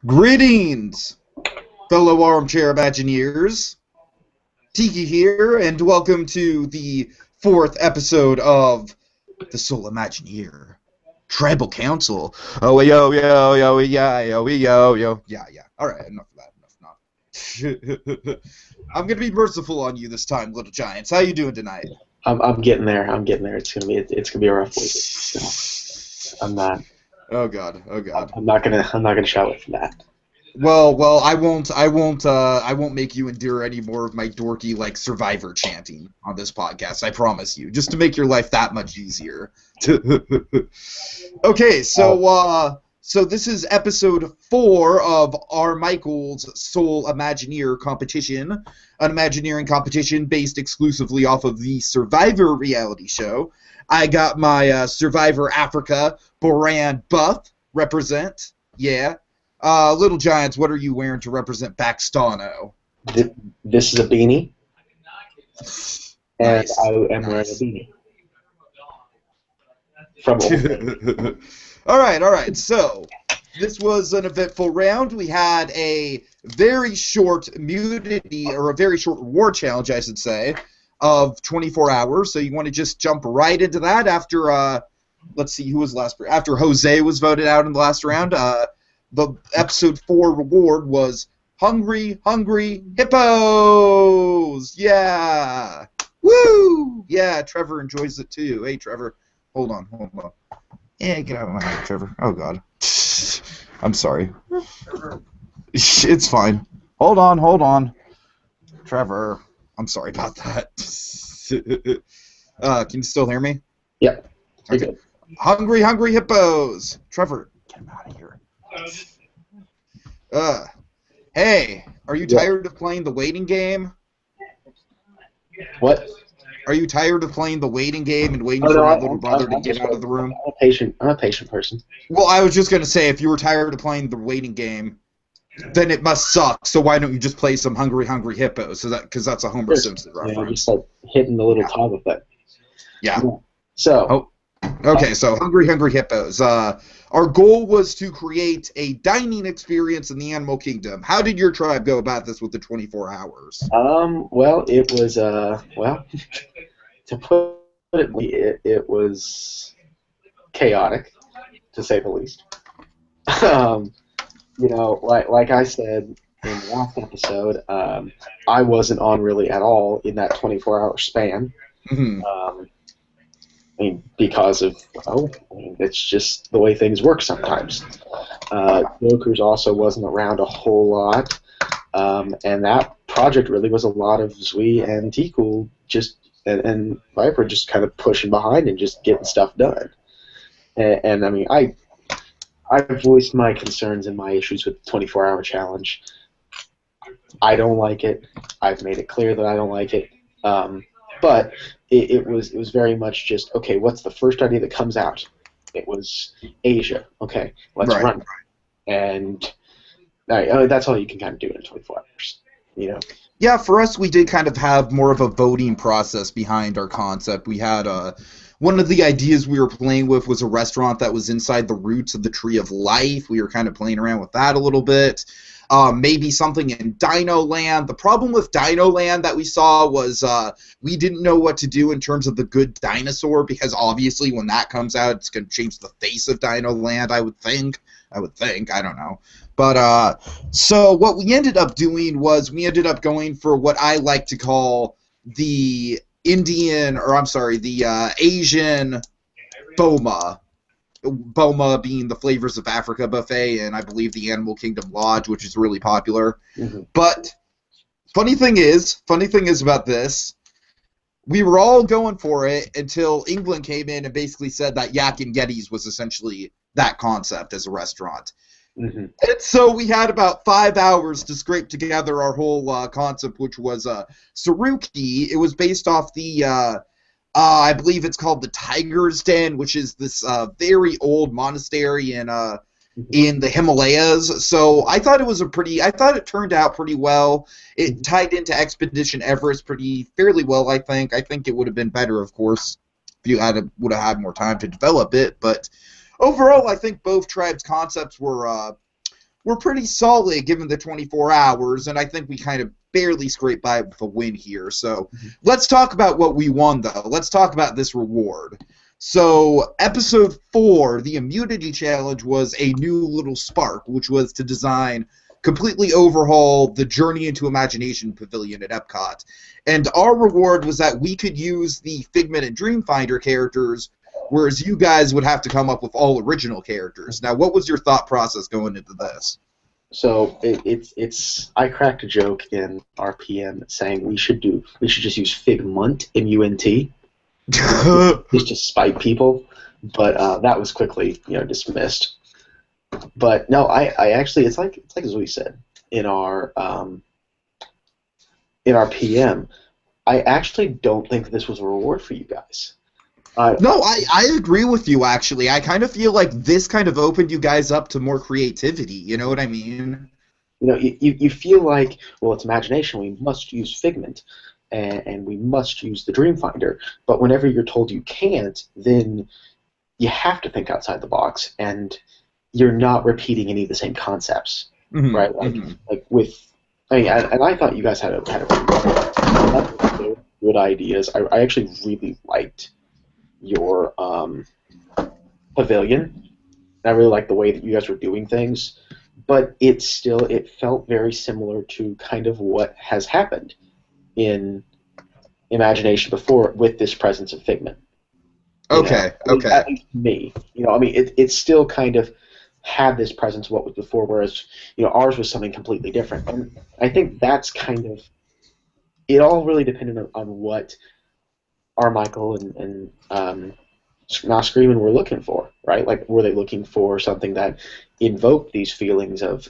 Greetings, fellow armchair Imagineers. Tiki here, and welcome to the 4th episode of the Soul Imagineer Tribal Council. Oh, yo, yo, yo, yeah, yo, yo. Yeah. Alright, enough of that, enough. I'm gonna be merciful on you this time, Little Giants. How you doing tonight? I'm getting there. It's gonna be a rough week. So I'm not. Oh God. I'm not gonna shy away from that. Well, I won't make you endure any more of my dorky Survivor chanting on this podcast. I promise you, just to make your life that much easier. Okay, so this is episode 4 of our Michael's Soul Imagineer competition, an Imagineering competition based exclusively off of the Survivor reality show. I got my Survivor Africa Boran buff represent, yeah. Little Giants, what are you wearing to represent Baxtano? This is a beanie, and Nice. I am wearing a beanie. From All right. So this was an eventful round. We had a very short immunity, or a very short reward challenge, I should say, of 24 hours. So you want to just jump right into that after, let's see, who was last? After Jose was voted out in the last round. The episode 4 reward was Hungry Hippos! Yeah! Woo! Yeah, Trevor enjoys it too. Hey, Trevor. Hold on. Yeah, get out of my head, Trevor. Oh, God. I'm sorry. It's fine. Hold on. Trevor. I'm sorry about that. Can you still hear me? Yep. Okay. Good. Hungry Hippos! Trevor, get him out of here. Hey, are you tired of playing the waiting game? What? Are you tired of playing the waiting game and waiting for my little brother to get out of the room? I'm a patient person. Well, I was just going to say, if you were tired of playing the waiting game, then it must suck, so why don't you just play some Hungry Hippos? Because that's a Homer Simpson reference. Just hitting the little toggle button. Yeah. So. Okay, so Hungry Hippos. Our goal was to create a dining experience in the animal kingdom. How did your tribe go about this with the 24 hours? Well, it was, to put it was chaotic, to say the least. Like I said in the last episode, I wasn't on really at all in that 24-hour span. Mm-hmm. Because of, it's just the way things work sometimes. Jokers also wasn't around a whole lot, and that project really was a lot of Zui and Tiki and Viper just kind of pushing behind and just getting stuff done. And I voiced my concerns and my issues with the 24-hour challenge. I don't like it. I've made it clear that I don't like it. But it was very much just, okay, what's the first idea that comes out? It was Asia. Okay, let's run. And that's all you can kind of do in 24 hours, Yeah, for us, we did kind of have more of a voting process behind our concept. We had one of the ideas we were playing with was a restaurant that was inside the roots of the Tree of Life. We were kind of playing around with that a little bit. Maybe something in Dino Land. The problem with Dino Land that we saw was we didn't know what to do in terms of the good dinosaur, because obviously when that comes out, it's going to change the face of Dino Land, I would think. I don't know. But so what we ended up doing was we ended up going for what I like to call the Asian Boma. Boma being the Flavors of Africa buffet, and I believe the Animal Kingdom Lodge, which is really popular. Mm-hmm. But funny thing is about this, we were all going for it until England came in and basically said that Yak and Yetis was essentially that concept as a restaurant. Mm-hmm. And so we had about 5 hours to scrape together our whole concept, which was Saruki. It was based off the I believe it's called the Tiger's Den, which is this very old monastery in the Himalayas. So I thought it turned out pretty well. It tied into Expedition Everest fairly well, I think. I think it would have been better, of course, if you would have had more time to develop it. But overall, I think both tribes' concepts were were pretty solid given the 24 hours, and I think we kind of barely scraped by with a win here. So let's talk about what we won, though. Let's talk about this reward. So episode 4, the immunity challenge, was a new little spark, which was to design, completely overhaul the Journey into Imagination Pavilion at Epcot. And our reward was that we could use the Figment and Dreamfinder characters, whereas you guys would have to come up with all original characters. Now, what was your thought process going into this? So it's I cracked a joke in RPM saying we should just use Figmunt, M-U-N-T, just to spite people, but that was quickly dismissed. But no, I actually it's like as we said in our PM, I actually don't think this was a reward for you guys. No, I agree with you, actually. I kind of feel like this kind of opened you guys up to more creativity, you know what I mean? You feel like, well, it's imagination, we must use Figment, and we must use the Dreamfinder, but whenever you're told you can't, then you have to think outside the box, and you're not repeating any of the same concepts, right? Like with, and I thought you guys had a good ideas. I actually really liked your pavilion. I really liked the way that you guys were doing things, but it felt very similar to kind of what has happened in Imagination before with this presence of Figment. Okay. At least me. It still kind of had this presence of what was before, whereas ours was something completely different. And I think that's kind of it. All really depended on what Armichael and Not Screamin' were looking for, right? Like, were they looking for something that invoked these feelings of,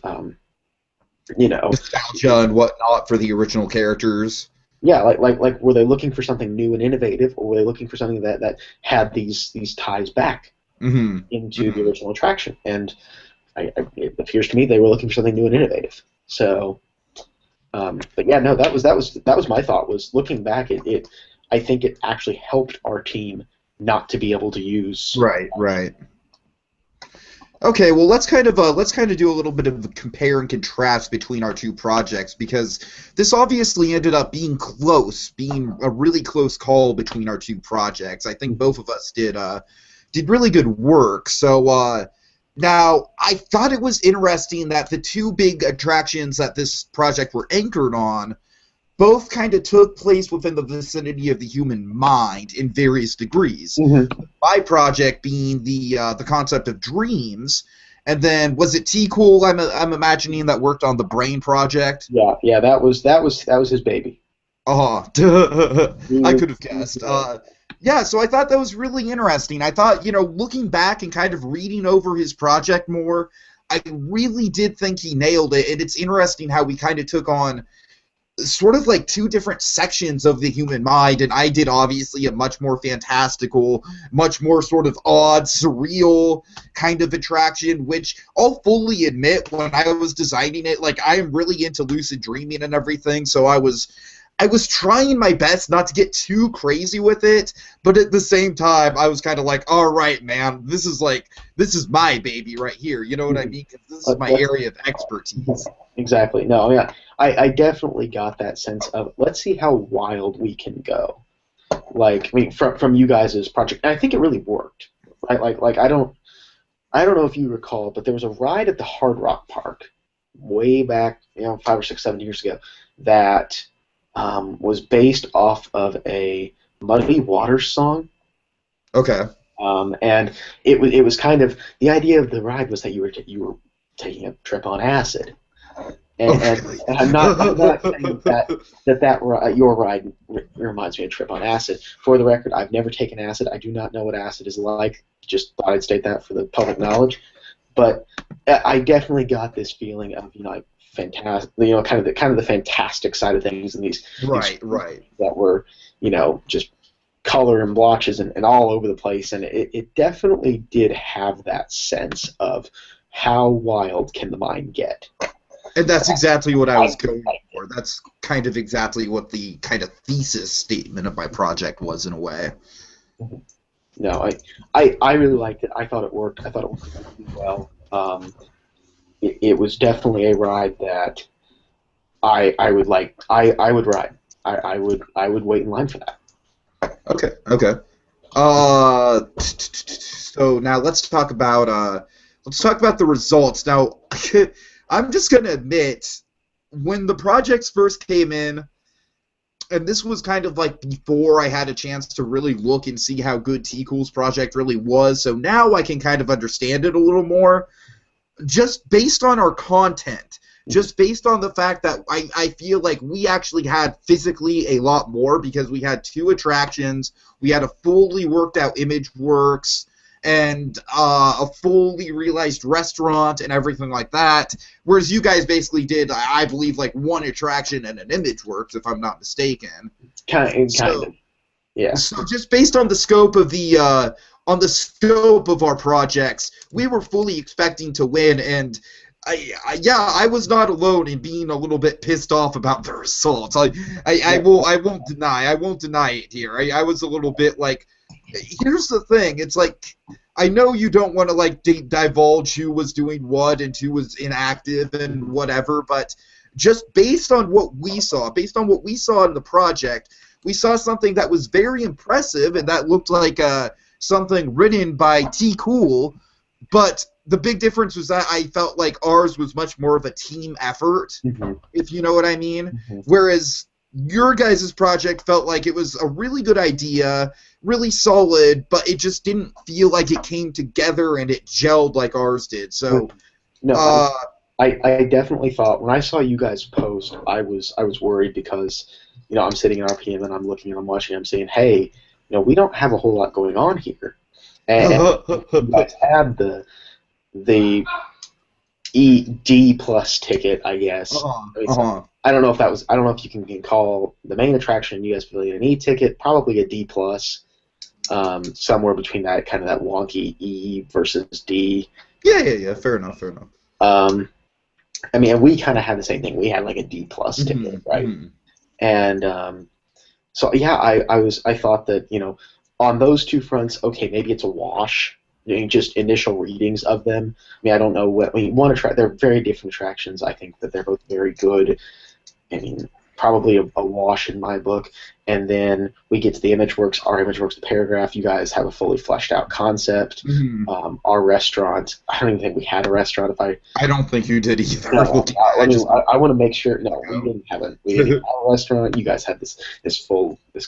nostalgia and whatnot for the original characters? Yeah, like were they looking for something new and innovative, or were they looking for something that had these ties back into the original attraction? And it appears to me they were looking for something new and innovative. So, but yeah, no, that was my thought. Was looking back, I think it actually helped our team not to be able to use. Right. Okay, well, let's kind of do a little bit of a compare and contrast between our two projects, because this obviously ended up being a really close call between our two projects. I think both of us did really good work. So now I thought it was interesting that the two big attractions that this project were anchored on both kind of took place within the vicinity of the human mind in various degrees. My project being the concept of dreams, and then was it T Cool? I'm imagining that worked on the brain project. Yeah, that was his baby. I could have guessed. Yeah, so I thought that was really interesting. I thought, looking back and kind of reading over his project more, I really did think he nailed it, and it's interesting how we kind of took on sort of like two different sections of the human mind, and I did obviously a much more fantastical, much more sort of odd, surreal kind of attraction, which I'll fully admit when I was designing it, like, I am really into lucid dreaming and everything, so I was trying my best not to get too crazy with it, but at the same time, I was kind of like, all right, man, this is my baby right here, you know what I mean? 'Cause this is my area of expertise. Exactly. No, yeah, I definitely got that sense of, let's see how wild we can go. Like, I mean, from you guys' project, and I think it really worked. Right? Like I don't know if you recall, but there was a ride at the Hard Rock Park way back, 5 or 6, 7 years ago, that was based off of a Muddy Waters song. Okay. And it was kind of, the idea of the ride was that you were taking a trip on acid. And I'm not saying that your ride reminds me of a trip on acid. For the record, I've never taken acid. I do not know what acid is like. Just thought I'd state that for the public knowledge. But I definitely got this feeling of like fantastic, kind of the fantastic side of things, and these right that were just color and blotches and all over the place, and it definitely did have that sense of how wild can the mind get. And that's exactly what I was going for. That's kind of exactly what the kind of thesis statement of my project was, in a way. No, I really liked it. I thought it worked. I thought it worked really well. it was definitely a ride that I would like. I would ride. I would wait in line for that. Okay, okay. So now let's talk about the results. Now, I'm just gonna admit, when the projects first came in, and this was kind of like before I had a chance to really look and see how good T-Cool's project really was, so now I can kind of understand it a little more. Just based on our content, just based on the fact that I feel like we actually had physically a lot more because we had 2 attractions, we had a fully worked out image works, and a fully realized restaurant and everything like that, whereas you guys basically did, I believe, like 1 attraction and an image works, if I'm not mistaken. Kind of. Yeah. So just based on the scope of our projects, we were fully expecting to win, and I was not alone in being a little bit pissed off about the results. I won't deny it here. I was a little bit like, here's the thing. It's like, I know you don't want to like divulge who was doing what and who was inactive and whatever, but just based on what we saw in the project, we saw something that was very impressive and that looked like something written by T-Cool, but the big difference was that I felt like ours was much more of a team effort, if you know what I mean, whereas your guys' project felt like it was a really good idea, really solid, but it just didn't feel like it came together and it gelled like ours did. So, no, I definitely thought when I saw you guys post, I was worried because I'm sitting in RPM and I'm looking and I'm watching, I'm saying, hey, we don't have a whole lot going on here, and you guys had the D plus ticket, I guess. So, I don't know if you can call the main attraction you guys really an E ticket, probably a D plus, somewhere between that kind of that wonky E versus D. Yeah. Fair enough. I mean, we kind of had the same thing. We had like a D plus ticket, right? And so yeah, I thought that on those 2 fronts, okay, maybe it's a wash. Just initial readings of them. I mean, I don't know what. I mean, they're very different attractions. I think that they're both very good. I mean, probably a wash in my book. And then we get to the ImageWorks, our ImageWorks, the paragraph. You guys have a fully fleshed out concept. Our restaurant, I don't even think we had a restaurant. I don't think you did either. No, I want to make sure. No, we didn't have a restaurant. You guys had this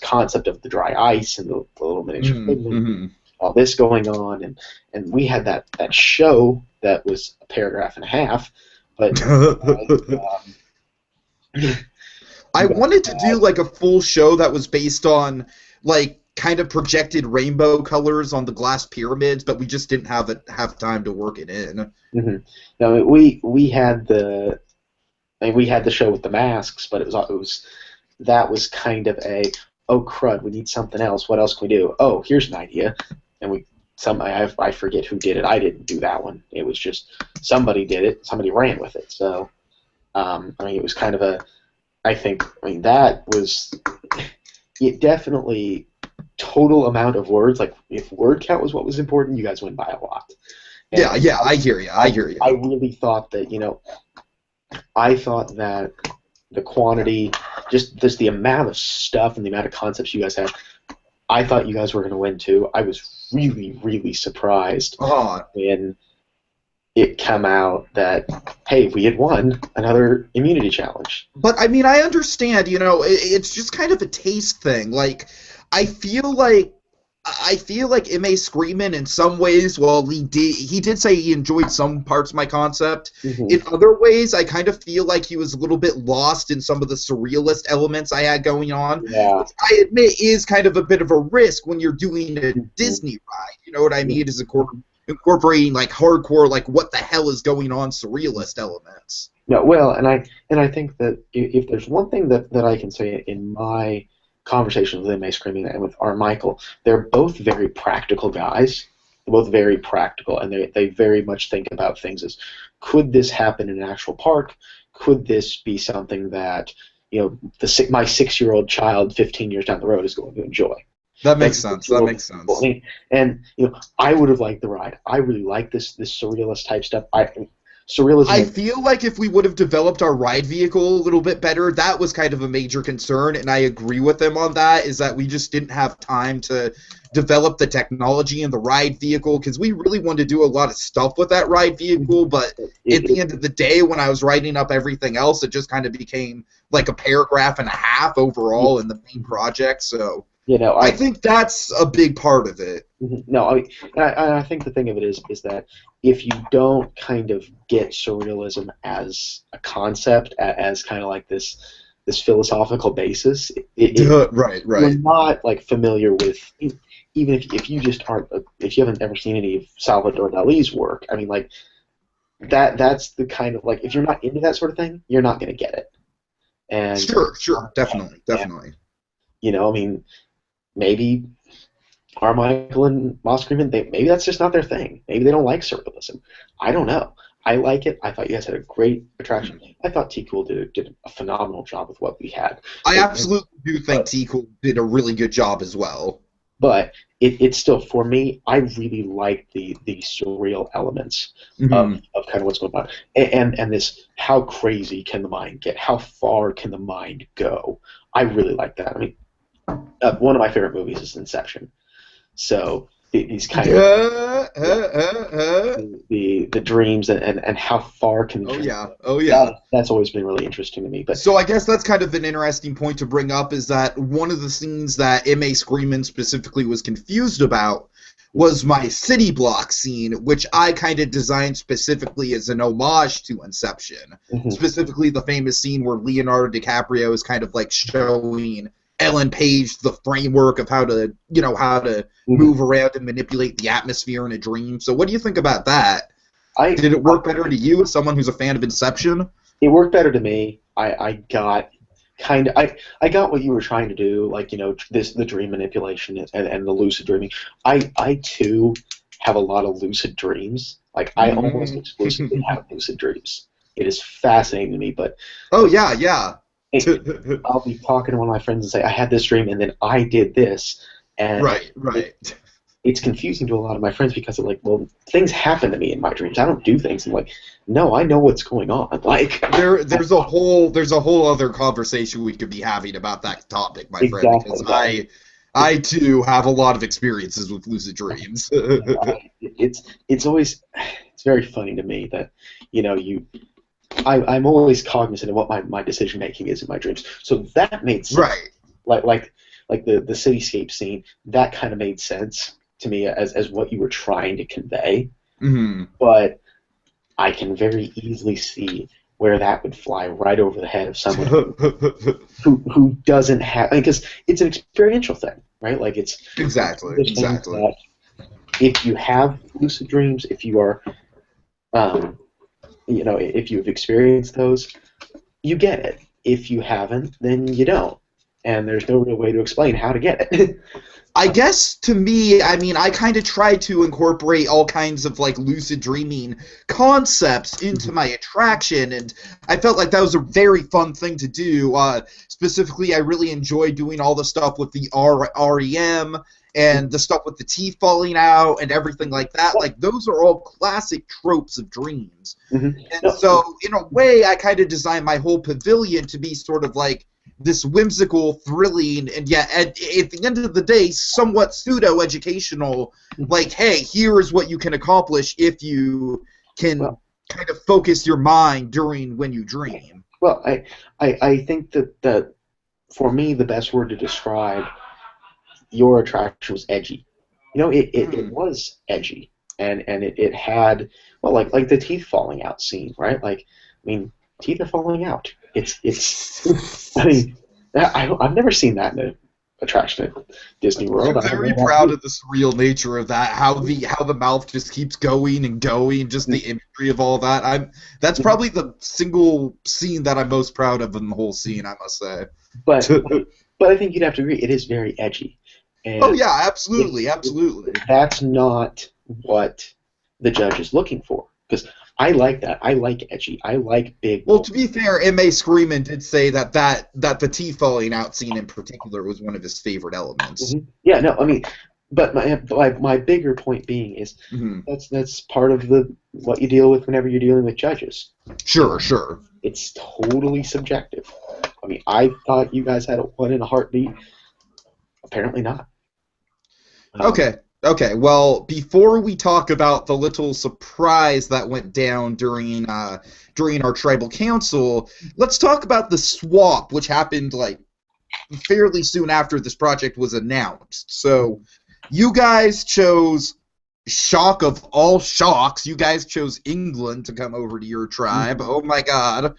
concept of the dry ice and the little miniature all this going on, and we had that show that was a paragraph and a half, but I wanted to do like a full show that was based on like kind of projected rainbow colors on the glass pyramids, but we just didn't have time to work it in. No, we had the show with the masks, but that was kind of a, oh crud, we need something else. What else can we do? Oh, here's an idea. And I forget who did it. I didn't do that one. It was just somebody did it. Somebody ran with it. So, I mean, it was kind of that was it. Definitely total amount of words. Like if word count was what was important, you guys win by a lot. And yeah. I hear you. I really thought that I thought that the quantity, just the amount of stuff and the amount of concepts you guys had. I thought you guys were going to win too. I was really, really surprised when it came out that, hey, we had won another immunity challenge. But I mean, I understand. It's just kind of a taste thing. Like, I feel like M.A. Screamin' in some ways, well, he did say he enjoyed some parts of my concept. In other ways, I kind of feel like he was a little bit lost in some of the surrealist elements I had going on. Yeah. Which I admit is kind of a bit of a risk when you're doing a Disney ride. You know what I mean? Is incorporating like hardcore, like what the hell is going on surrealist elements. No, well, and I think that if there's one thing that I can say in my conversations with M.A. Screaming and with R. Michael, they're both very practical guys. They're both very practical, and they very much think about things as, could this happen in an actual park? Could this be something that my 6-year-old child 15 years down the road is going to enjoy? That makes sense. And I would have liked the ride. I really like this surrealist type stuff. surrealism. I feel like if we would have developed our ride vehicle a little bit better, that was kind of a major concern, and I agree with them on that, is that we just didn't have time to develop the technology in the ride vehicle, because we really wanted to do a lot of stuff with that ride vehicle, but at the end of the day, when I was writing up everything else, it just kind of became like a paragraph and a half overall in the main project, so I think that's a big part of it. No, I think the thing of it is that if you don't kind of get surrealism as a concept, as kind of like this philosophical basis, right. You're not like familiar with, even if you just aren't, if you haven't ever seen any of Salvador Dali's work. I mean, like that's the kind of, like, if you're not into that sort of thing, you're not going to get it. And sure, definitely. You know, I mean, maybe Carmichael and Moss Greenman, maybe that's just not their thing. Maybe they don't like surrealism. I don't know. I like it. I thought you guys had a great attraction. I thought Tiki did a phenomenal job with what we had. I absolutely do think Tiki did a really good job as well. But it's still, for me, I really like the surreal elements of kind of what's going on. And this, how crazy can the mind get? How far can the mind go? I really like that. I mean, one of my favorite movies is Inception. So these kind of the dreams and how far can the dreams go. Oh yeah. That's always been really interesting to me. But so I guess that's kind of an interesting point to bring up, is that one of the scenes that M.A. Screamin specifically was confused about was my city block scene, which I kind of designed specifically as an homage to Inception. Specifically the famous scene where Leonardo DiCaprio is kind of like showing Ellen Page the framework of how to move around and manipulate the atmosphere in a dream. So what do you think about that? Did it work better to you as someone who's a fan of Inception? It worked better to me. I got what you were trying to do, like, the dream manipulation and the lucid dreaming. I too have a lot of lucid dreams. Like, I almost exclusively have lucid dreams. It is fascinating to me, but I'll be talking to one of my friends and say, I had this dream, and then I did this. And right. It's confusing to a lot of my friends because they're like, well, things happen to me in my dreams. I don't do things. I'm like, no, I know what's going on. Like, there's a whole other conversation we could be having about that topic, my friend, because I too have a lot of experiences with lucid dreams. It's very funny to me that, I'm always cognizant of what my decision making is in my dreams. So that made sense. Right. Like the cityscape scene, that kind of made sense to me as what you were trying to convey. But I can very easily see where that would fly right over the head of someone who doesn't have, because it's an experiential thing, right? Like, it's exactly. If you have lucid dreams, if you are if you've experienced those, you get it. If you haven't, then you don't. And there's no real way to explain how to get it. I guess, to me, I mean, I kind of try to incorporate all kinds of, like, lucid dreaming concepts into my attraction, and I felt like that was a very fun thing to do. Specifically, I really enjoyed doing all the stuff with the REM, and the stuff with the teeth falling out and everything like that. Like, those are all classic tropes of dreams. So, in a way, I kind of designed my whole pavilion to be sort of like this whimsical, thrilling, and yet at the end of the day, somewhat pseudo-educational, like, hey, here is what you can accomplish if you can kind of focus your mind when you dream. Well, I think that for me, the best word to describe your attraction was edgy. It was edgy, and it had, well, like the teeth falling out scene, right? Like, I mean, teeth are falling out. It's I mean, I've never seen that in an attraction at Disney World. I'm very proud of the surreal nature of that. How the mouth just keeps going and going. Just the imagery of all that. That's probably the single scene that I'm most proud of in the whole scene, I must say. But I think you'd have to agree, it is very edgy. And absolutely. That's not what the judge is looking for, because I like that. I like edgy. I like big. Well, to be fair, M.A. Screamin did say that the teeth falling out scene in particular was one of his favorite elements. Yeah, no, I mean, But my bigger point being is Mm-hmm. that's part of what you deal with whenever you're dealing with judges. Sure, sure. It's totally subjective. I mean, I thought you guys had one in a heartbeat. Apparently not. Okay. Well, before we talk about the little surprise that went down during our tribal council, let's talk about the swap, which happened like fairly soon after this project was announced. So, you guys chose, shock of all shocks, you guys chose England to come over to your tribe. Oh my god.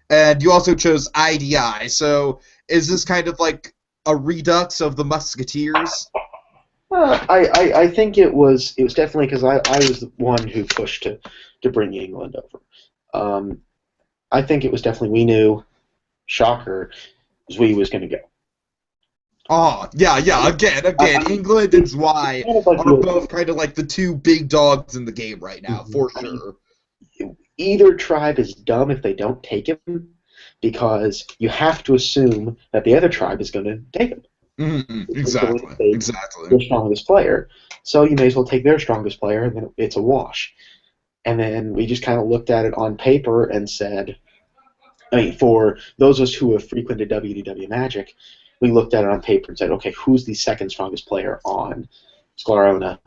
And you also chose IDI. So, is this kind of like a redux of the Musketeers? I think it was definitely because I was the one who pushed to bring England over. I think it was definitely we knew, shocker, Zui was going to go. Oh, yeah. Again, England and Zwei are both kind of like the two big dogs in the game right now, for sure. Either tribe is dumb if they don't take him, because you have to assume that the other tribe is going to take him. Exactly. Their strongest player. So you may as well take their strongest player, and then it's a wash. And then we just kind of looked at it on paper and said, I mean, for those of us who have frequented WDW Magic, we looked at it on paper and said, okay, who's the second strongest player on Sklarohna,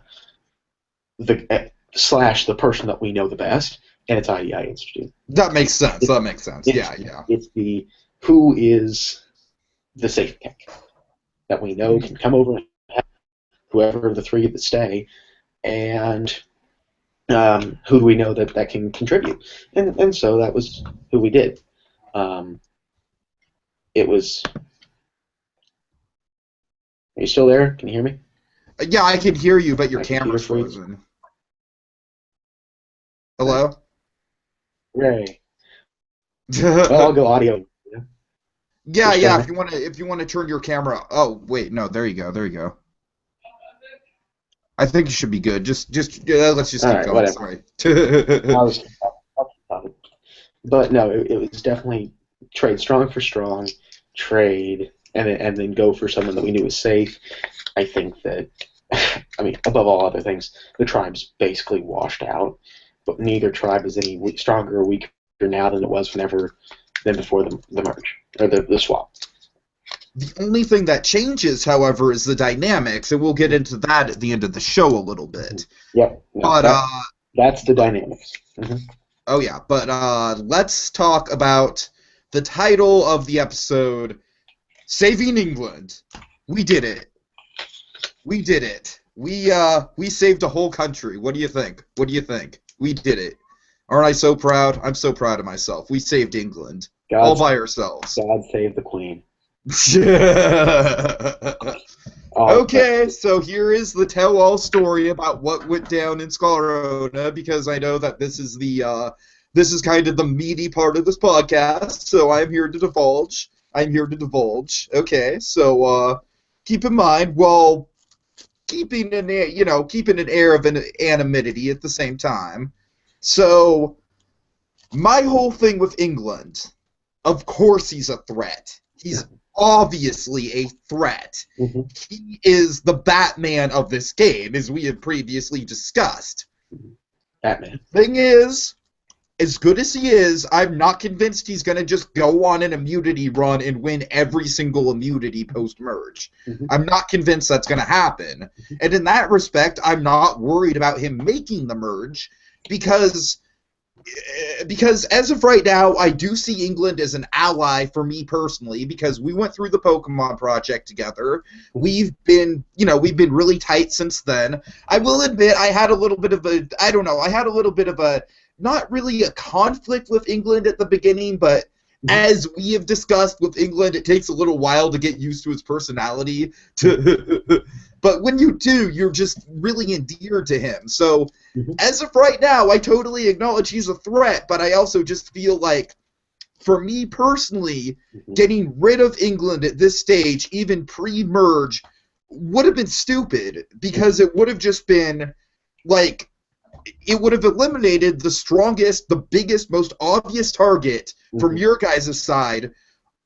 slash the person that we know the best, and it's IDI Institute. That makes sense. Yeah. It's the who is the safe pick that we know can come over and have whoever of the three that stay, and who do we know that can contribute? And so that was who we did. It was. Are you still there? Can you hear me? Yeah, I can hear you, but your camera's frozen. Hello? Ray. Well, I'll go audio. Yeah. If you want to turn your camera. Oh wait, no. There you go. I think you should be good. Just let's just keep going. Whatever. Sorry. But no, it was definitely trade strong for strong, trade, and then go for someone that we knew was safe. I think that, I mean, above all other things, the tribe's basically washed out. But neither tribe is any stronger or weaker now than it was before the merge or the swap. The only thing that changes, however, is the dynamics, and we'll get into that at the end of the show a little bit. Yep. No, but that's the dynamics. Oh yeah, but let's talk about the title of the episode, Saving England. We did it. We saved a whole country. What do you think? We did it. Aren't I so proud? I'm so proud of myself. We saved England. All by ourselves. God save the Queen. Okay, so here is the tell-all story about what went down in Sklarohna, because I know that this is kind of the meaty part of this podcast, so I'm here to divulge. Okay, so keep in mind, well, keeping an air of anonymity at the same time. So, my whole thing with England, of course he's a threat. He's obviously a threat. He is the Batman of this game, as we have previously discussed. Batman. Thing is, as good as he is, I'm not convinced he's going to just go on an immunity run and win every single immunity post-merge. I'm not convinced that's going to happen. And in that respect, I'm not worried about him making the merge, because as of right now, I do see England as an ally for me personally, because we went through the Pokemon project together. We've been really tight since then. I will admit I had a little bit of a not really a conflict with England at the beginning, but as we have discussed with England, it takes a little while to get used to his personality. But when you do, you're just really endeared to him. So, as of right now, I totally acknowledge he's a threat, but I also just feel like, for me personally, getting rid of England at this stage, even pre-merge, would have been stupid, because it would have just been, like, it would have eliminated the strongest, the biggest, most obvious target from your guys' side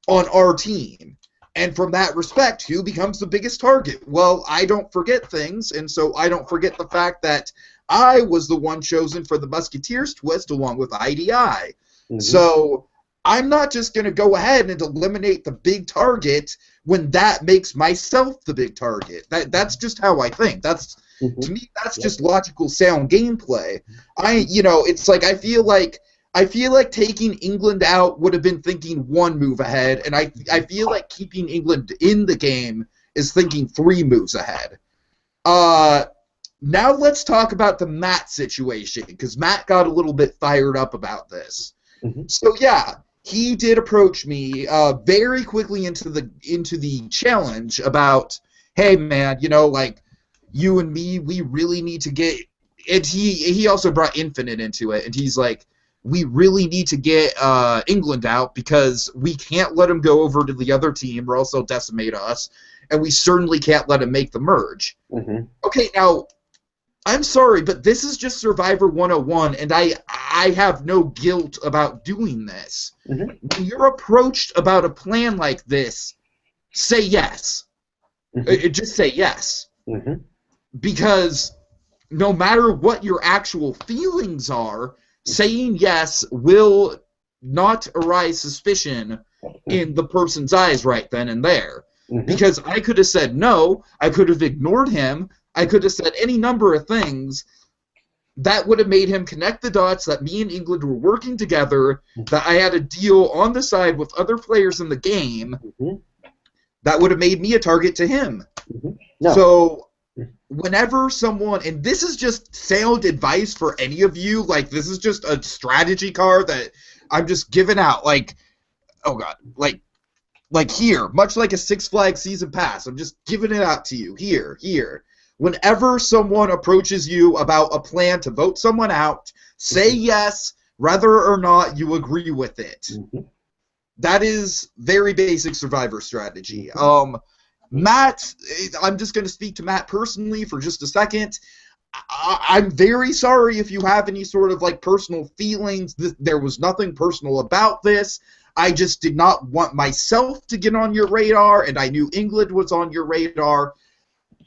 on our team. And from that respect, who becomes the biggest target? Well, I don't forget things, and so I don't forget the fact that I was the one chosen for the Musketeers twist along with IDI. So I'm not just going to go ahead and eliminate the big target when that makes myself the big target. That's just how I think. That's to me, that's just logical, sound gameplay. It's like I feel like taking England out would have been thinking one move ahead, and I feel like keeping England in the game is thinking 3 moves ahead. Now let's talk about the Matt situation, because Matt got a little bit fired up about this. So yeah, he did approach me very quickly into the challenge about, hey man, like you and me, we really need to get. And he also brought Infinite into it, and he's like, we really need to get England out because we can't let him go over to the other team or else they'll decimate us, and we certainly can't let him make the merge. Okay, now, I'm sorry, but this is just Survivor 101, and I have no guilt about doing this. When you're approached about a plan like this, say yes. Just say yes. Because no matter what your actual feelings are, saying yes will not arise suspicion in the person's eyes right then and there. Because I could have said no, I could have ignored him, I could have said any number of things that would have made him connect the dots that me and England were working together, that I had a deal on the side with other players in the game that would have made me a target to him. So whenever someone, and this is just sound advice for any of you, like this is just a strategy card that I'm just giving out, like, oh god, like here, much like a Six Flags season pass, I'm just giving it out to you, here. Whenever someone approaches you about a plan to vote someone out, say yes, whether or not you agree with it. That is very basic Survivor strategy. Matt, I'm just going to speak to Matt personally for just a second. I'm very sorry if you have any sort of like personal feelings. There was nothing personal about this. I just did not want myself to get on your radar, and I knew England was on your radar.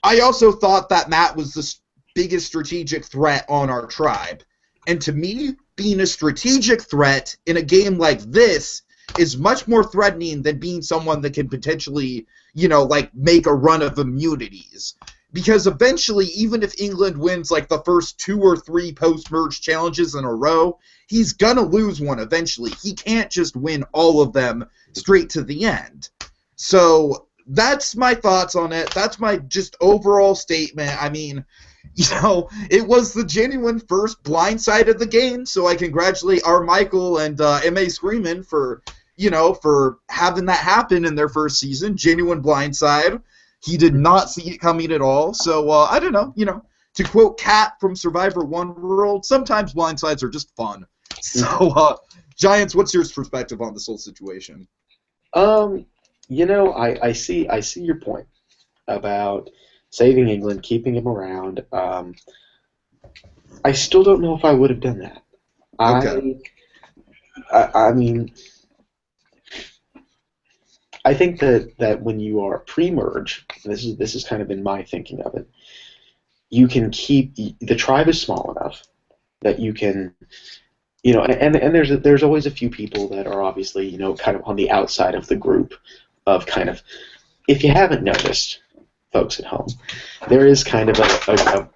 I also thought that Matt was the biggest strategic threat on our tribe. And to me, being a strategic threat in a game like this is much more threatening than being someone that can potentially, like make a run of immunities. Because eventually, even if England wins like the first 2 or 3 post-merge challenges in a row, he's gonna lose one eventually. He can't just win all of them straight to the end. So that's my thoughts on it. That's my just overall statement. I mean, it was the genuine first blindside of the game, so I congratulate R. Michael and M.A. Screamin' for having that happen in their first season. Genuine blindside. He did not see it coming at all. So, I don't know, to quote Kat from Survivor One World, sometimes blindsides are just fun. So, Giants, what's your perspective on this whole situation? I see your point about saving England, keeping him around. I still don't know if I would have done that. Okay. I mean, I think that when you are pre-merge, this is kind of been my thinking of it, you can keep the tribe is small enough that you can, and there's always a few people that are obviously kind of on the outside of the group of kind of, if you haven't noticed, folks at home, there is kind of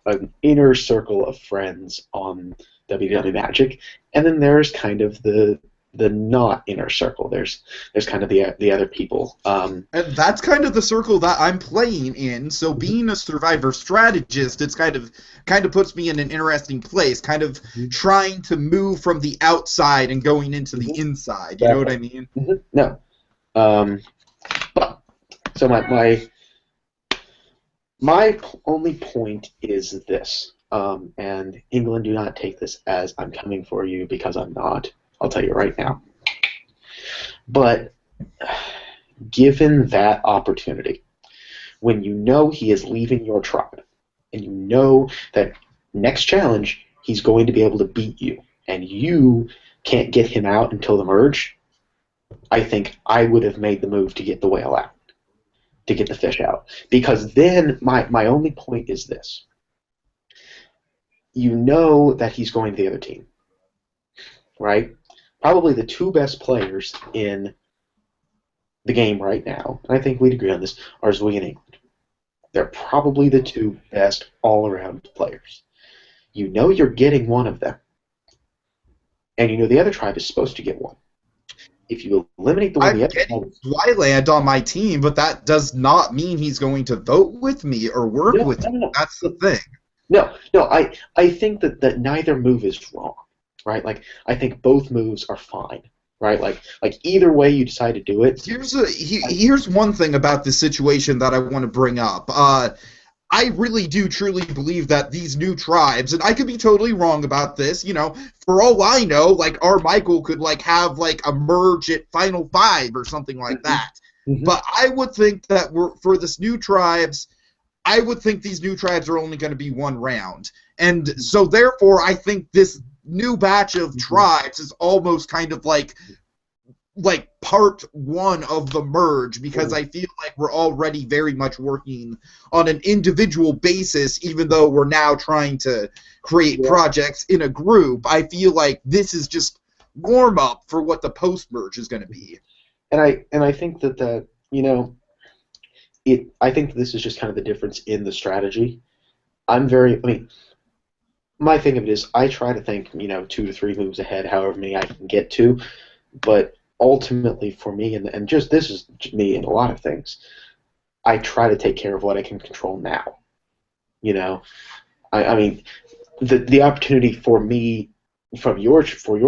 an inner circle of friends on WW Magic, and then there's kind of the not inner circle. There's kind of the other people. And that's kind of the circle that I'm playing in. So being a Survivor strategist, it's kind of puts me in an interesting place. Kind of trying to move from the outside and going into the inside. You know what I mean? No. But so my only point is this. And England, do not take this as I'm coming for you, because I'm not. I'll tell you right now. But given that opportunity, when you know he is leaving your tribe, and you know that next challenge he's going to be able to beat you, and you can't get him out until the merge, I think I would have made the move to get the whale out. to get the fish out. Because then my only point is this. You know that he's going to the other team, right? Probably the two best players in the game right now, and I think we'd agree on this, are Zui and England. They're probably the two best all-around players. You know you're getting one of them, and you know the other tribe is supposed to get one. If you eliminate the one the I'm other getting tribe... Dwyland on my team, but that does not mean he's going to vote with me or work with me. That's the thing. No, I think that neither move is wrong, right? Like, I think both moves are fine, right? Like either way you decide to do it. Here's one thing about this situation that I want to bring up. I really do truly believe that these new tribes, and I could be totally wrong about this, you know, for all I know, like, our Michael could, like, have, like, a merge at Final 5 or something like that. Mm-hmm. But I would think that for this new tribes, I would think these new tribes are only going to be one round. And so, therefore, I think this new batch of tribes is almost kind of like part one of the merge, because I feel like we're already very much working on an individual basis, even though we're now trying to create projects in a group. I feel like this is just warm up for what the post merge is going to be. And I think that you know, I think this is just kind of the difference in the strategy. I mean, my thing of it is I try to think, you know, 2 to 3 moves ahead, however many I can get to, but ultimately for me, and just this is me in a lot of things, I try to take care of what I can control now. You know, I mean, the opportunity for me for your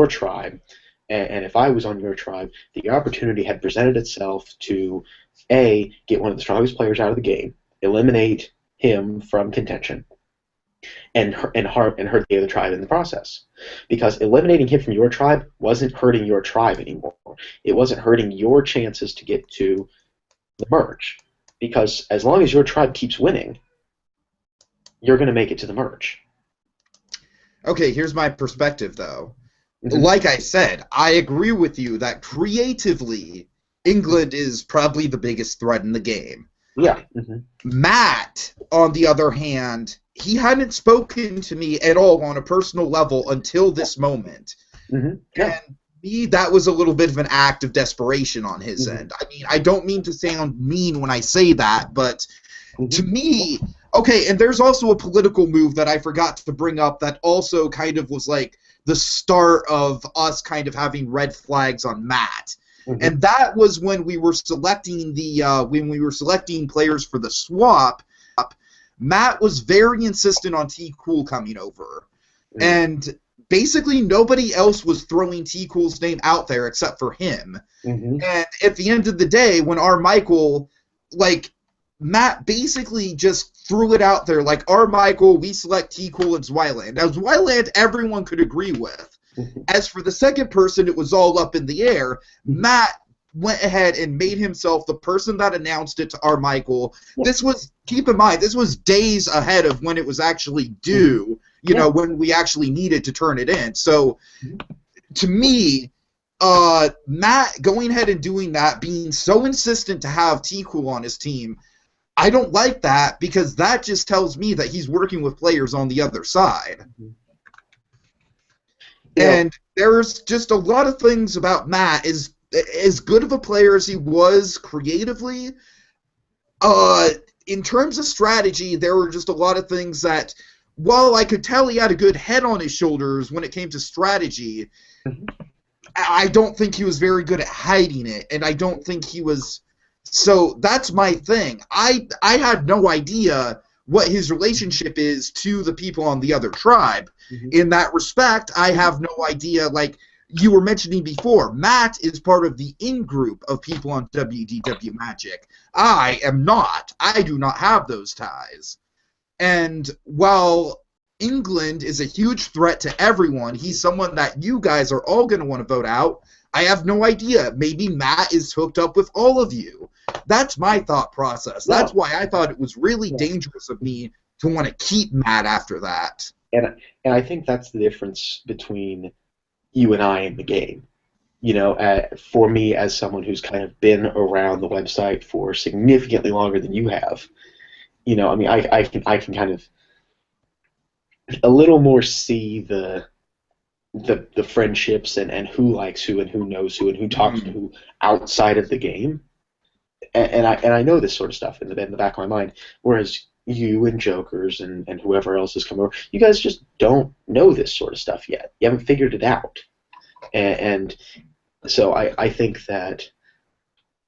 tribe, and if I was on your tribe, the opportunity had presented itself to A, get one of the strongest players out of the game, eliminate him from contention, and hurt the other tribe in the process. Because eliminating him from your tribe wasn't hurting your tribe anymore. It wasn't hurting your chances to get to the merge. Because as long as your tribe keeps winning, you're going to make it to the merge. Okay, here's my perspective, though. Like I said, I agree with you that creatively, England is probably the biggest threat in the game. Yeah. Matt, on the other hand, he hadn't spoken to me at all on a personal level until this moment. Yeah. And me, that was a little bit of an act of desperation on his end. I mean, I don't mean to sound mean when I say that, but to me, okay, and there's also a political move that I forgot to bring up that also kind of was like the start of us kind of having red flags on Matt. And that was when we were selecting players for the swap. Matt was very insistent on T Cool coming over, and basically nobody else was throwing T Cool's name out there except for him. And at the end of the day, when our Michael, like, Matt basically just threw it out there, like, our Michael, we select T Cool and Zwyland. Now, Zwyland, everyone could agree with. As for the second person, it was all up in the air. Matt went ahead and made himself the person that announced it to our Michael. This was, keep in mind, this was days ahead of when it was actually due, you know, when we actually needed to turn it in. So, to me, Matt going ahead and doing that, being so insistent to have T-Cool on his team, I don't like that, because that just tells me that he's working with players on the other side. And there's just a lot of things about Matt. As good of a player as he was creatively, in terms of strategy, there were just a lot of things that, while I could tell he had a good head on his shoulders when it came to strategy, I don't think he was very good at hiding it, and I don't think he was... So that's my thing. I had no idea what his relationship is to the people on the other tribe. In that respect, I have no idea, like you were mentioning before, Matt is part of the in-group of people on WDW Magic. I am not. I do not have those ties. And while England is a huge threat to everyone, he's someone that you guys are all going to want to vote out. I have no idea. Maybe Matt is hooked up with all of you. That's my thought process. That's why I thought it was really dangerous of me to want to keep Matt after that. And I think that's the difference between you and I in the game. you know, for me as someone who's kind of been around the website for significantly longer than you have, you know, I mean, I can kind of a little more see the friendships and who likes who and who knows who and who talks to who outside of the game, and I know this sort of stuff in the back of my mind. Whereas you and Jokers and whoever else has come over, you guys just don't know this sort of stuff yet. You haven't figured it out, and so I think that,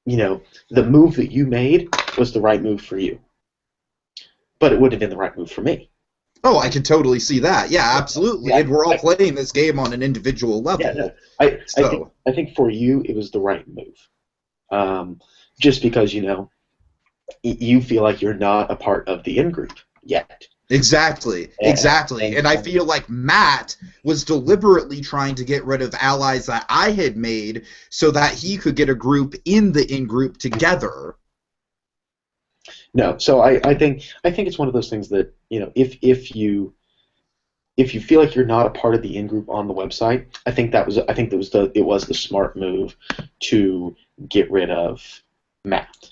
you know, the move that you made was the right move for you, but it wouldn't have been the right move for me. Oh, I can totally see that. Yeah, absolutely. Yeah, and we're all playing this game on an individual level. Yeah, no. I think for you it was the right move. Just because, you know, you feel like you're not a part of the in-group yet. Exactly. And I feel like Matt was deliberately trying to get rid of allies that I had made so that he could get a group in the in-group together. No, so I think it's one of those things that, you know, if you feel like you're not a part of the in-group on the website, I think it was the smart move to get rid of Matt,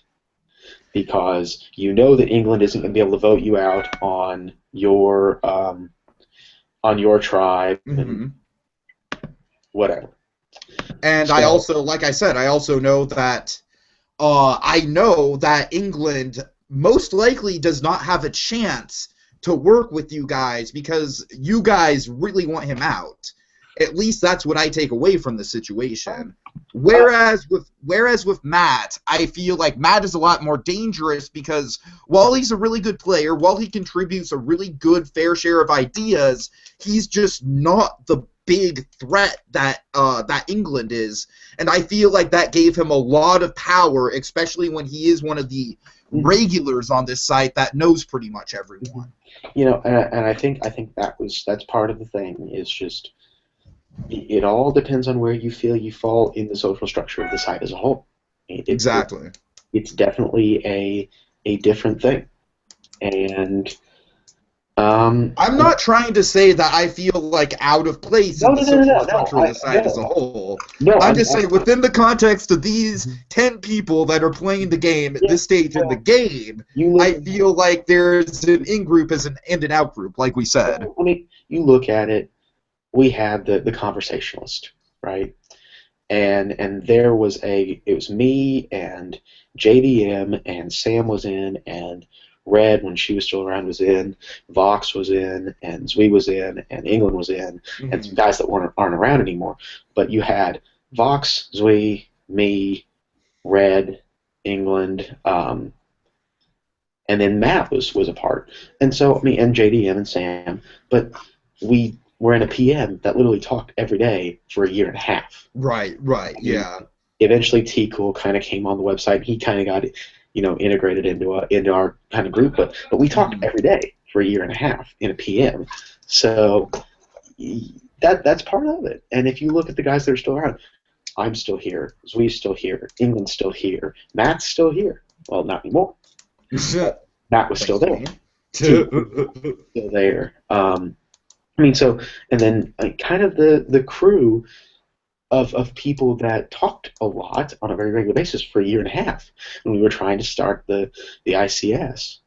because you know that England isn't going to be able to vote you out on your tribe and whatever. And so, I also, like I said, I also know that England most likely does not have a chance to work with you guys because you guys really want him out. At least that's what I take away from the situation. Whereas with Matt, I feel like Matt is a lot more dangerous because while he's a really good player, while he contributes a really good fair share of ideas, he's just not the big threat that England is. And I feel like that gave him a lot of power, especially when he is one of the regulars on this site that knows pretty much everyone. You know, and I think that's part of the thing, is just it all depends on where you feel you fall in the social structure of the site as a whole. Exactly. It's definitely a different thing. And I'm not trying to say that I feel like out of place in the social structure of the site as a whole. No, I'm just saying within the context of these 10 people that are playing the game at this stage in the game, I feel like there's an in-group and an out-group, like we said. I mean, you look at it, we had the conversationalist, right? And it was me and JDM and Sam was in, and Red, when she was still around, was in, Vox was in, and Zui was in, and England was in, and some guys that aren't around anymore. But you had Vox, Zui, me, Red, England, and then Matt was a part. And so, I mean, and JDM and Sam, but we were in a PM that literally talked every day for a year and a half. Right, yeah. Eventually, Tiki kind of came on the website. He kind of got, you know, integrated into our kind of group, but we talked every day for a year and a half in a PM. So that's part of it. And if you look at the guys that are still around, I'm still here, Zui's still here, England's still here, Matt's still here. Well, not anymore. Matt was still there. Still there. I mean, so, and then kind of the crew of people that talked a lot on a very regular basis for a year and a half when we were trying to start the ICS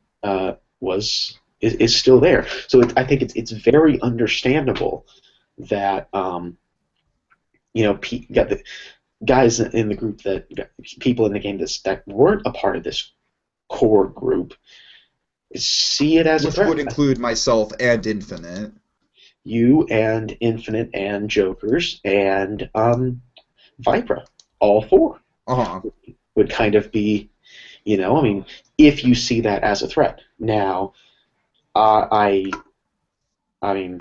is still there. So I think it's very understandable that you know, got the guys in the group, people in the game that weren't a part of this core group, see it as a threat. Which would include myself and Infinite. You and Infinite and Jokers and Vipra, all four, would kind of be, you know, I mean, if you see that as a threat. Now, I mean,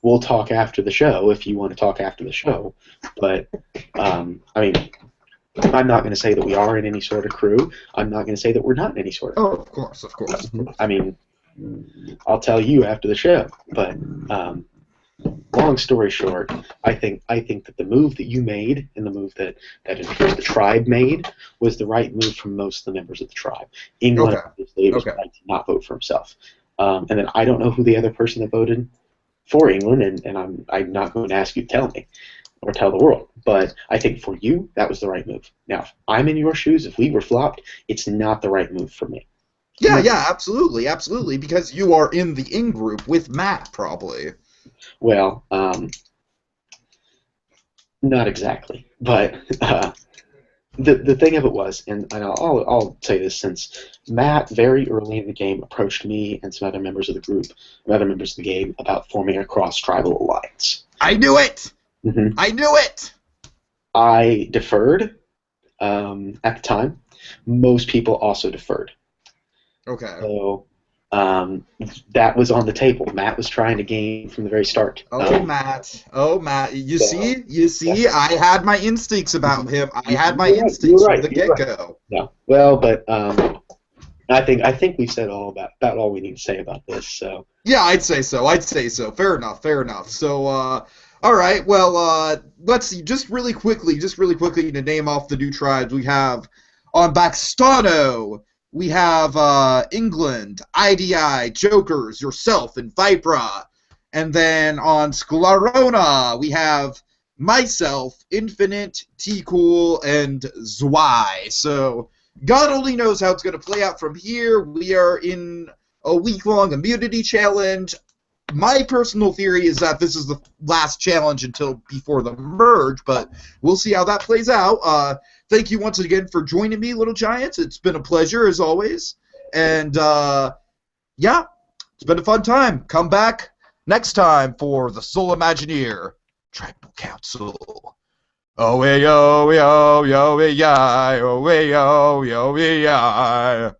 we'll talk after the show if you want to talk after the show, but, I mean, I'm not going to say that we are in any sort of crew. I'm not going to say that we're not in any sort of crew. Oh, of course. I mean, I'll tell you after the show, but long story short, I think that the move that you made and the move that the tribe made was the right move for most of the members of the tribe. England was right to not vote for himself, and then I don't know who the other person that voted for England, and I'm not going to ask you to tell me, or tell the world. But I think for you, that was the right move. Now, if I'm in your shoes, if we were flopped, it's not the right move for me. Yeah, yeah, absolutely, absolutely, because you are in the in-group with Matt, probably. Well, not exactly. But the thing of it was, and I'll say this, since Matt very early in the game approached me and some other members of the group, other members of the game, about forming a cross-tribal alliance. I knew it! Mm-hmm. I knew it! I deferred at the time. Most people also deferred. Okay. So that was on the table. Matt was trying to gain from the very start. Matt. Oh, Matt. You see, I had my instincts about him. I had my instincts from the get-go. Yeah. Well, but I think we've said about all we need to say about this. So. Yeah, I'd say so. Fair enough. So, all right. Well, let's see. Just really quickly, to name off the new tribes we have on Baxtano. We have England, IDI, Jokers, yourself, and Vipra. And then on Sklarohna, we have myself, Infinite, T-Cool, and Zwei. So God only knows how it's going to play out from here. We are in a week-long immunity challenge. My personal theory is that this is the last challenge until before the merge, but we'll see how that plays out. Thank you once again for joining me, Little Giants. It's been a pleasure, as always. And, yeah, it's been a fun time. Come back next time for the Soul Imagineer Tribal Council. Oh, yo, yo, yo, yo, yo, yo, yo, yo.